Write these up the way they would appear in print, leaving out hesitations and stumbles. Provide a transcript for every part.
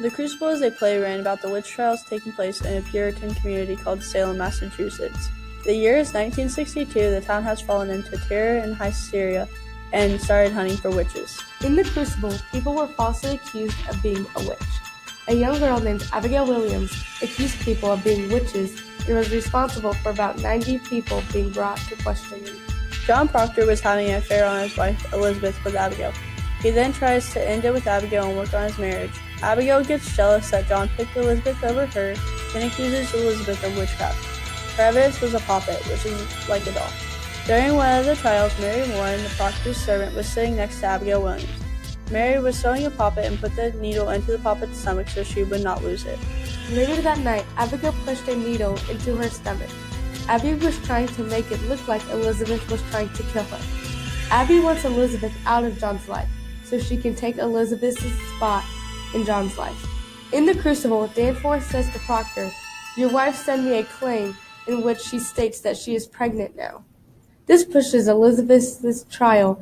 The Crucible is a play written about the witch trials taking place in a Puritan community called Salem, Massachusetts. The year is 1962. The town has fallen into terror and hysteria and started hunting for witches. In the Crucible, people were falsely accused of being a witch. A young girl named Abigail Williams accused people of being witches and was responsible for about 90 people being brought to questioning. John Proctor was having an affair on his wife Elizabeth with Abigail. He then tries to end it with Abigail and work on his marriage. Abigail gets jealous that John picked Elizabeth over her, then accuses Elizabeth of witchcraft. Her evidence was a poppet, which is like a doll. During one of the trials, Mary Warren, the proctor's servant, was sitting next to Abigail Williams. Mary was sewing a poppet and put the needle into the poppet's stomach so she would not lose it. Later that night, Abigail pushed a needle into her stomach. Abby was trying to make it look like Elizabeth was trying to kill her. Abby wants Elizabeth out of John's life so she can take Elizabeth's spot in John's life. In the Crucible, Danforth says to Proctor, "Your wife sent me a claim in which she states that she is pregnant now." This pushes Elizabeth's trial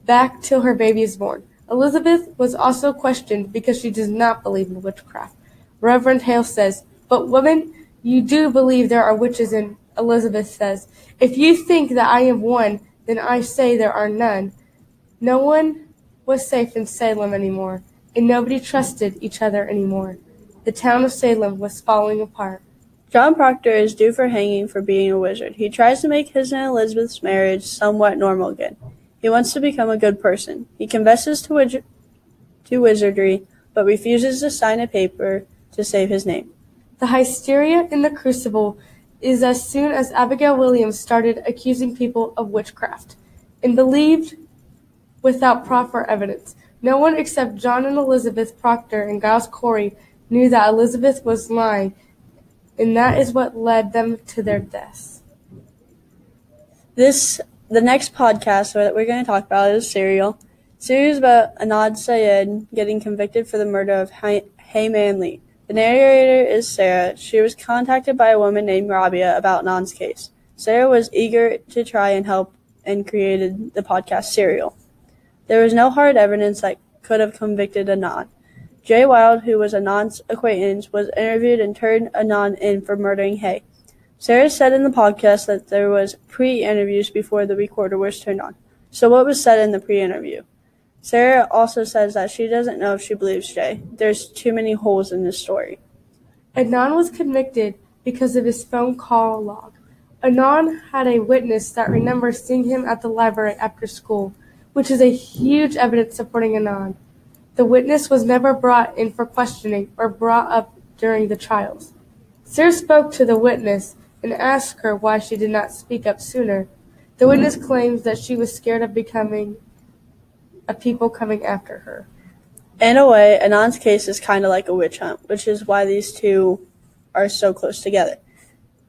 back till her baby is born. Elizabeth was also questioned because she does not believe in witchcraft. Reverend Hale says, "But woman, you do believe there are witches," and Elizabeth says, "If you think that I am one, then I say there are none." No one was safe in Salem anymore, and nobody trusted each other anymore. The town of Salem was falling apart. John Proctor is due for hanging for being a wizard. He tries to make his and Elizabeth's marriage somewhat normal again. He wants to become a good person. He confesses to wizardry, but refuses to sign a paper to save his name. The hysteria in the Crucible is as soon as Abigail Williams started accusing people of witchcraft, and believed without proper evidence. No one except John and Elizabeth Proctor and Giles Corey knew that Elizabeth was lying, and that is what led them to their deaths. The next podcast that we're going to talk about is Serial. Serial is about Anand Syed getting convicted for the murder of Hayman Lee. The narrator is Sarah. She was contacted by a woman named Rabia about Anand's case. Sarah was eager to try and help and created the podcast Serial. There was no hard evidence that could have convicted Anand. Jay Wilde, who was Anand's acquaintance, was interviewed and turned Anand in for murdering Hay. Sarah said in the podcast that there was pre-interviews before the recorder was turned on. So what was said in the pre-interview? Sarah also says that she doesn't know if she believes Jay. There's too many holes in this story. Anand was convicted because of his phone call log. Anand had a witness that remembers seeing him at the library after school, which is a huge evidence supporting Anand. The witness was never brought in for questioning or brought up during the trials. Sarah spoke to the witness and asked her why she did not speak up sooner. The witness claims that she was scared of people coming after her. In a way, Anand's case is kind of like a witch hunt, which is why these two are so close together.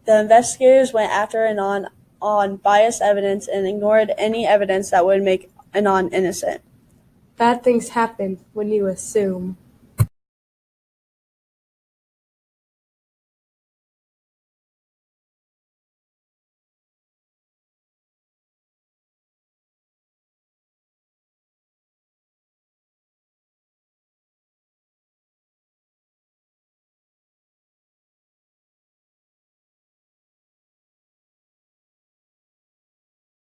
The investigators went after Anand on biased evidence and ignored any evidence that would make Anand innocent. Bad things happen when you assume.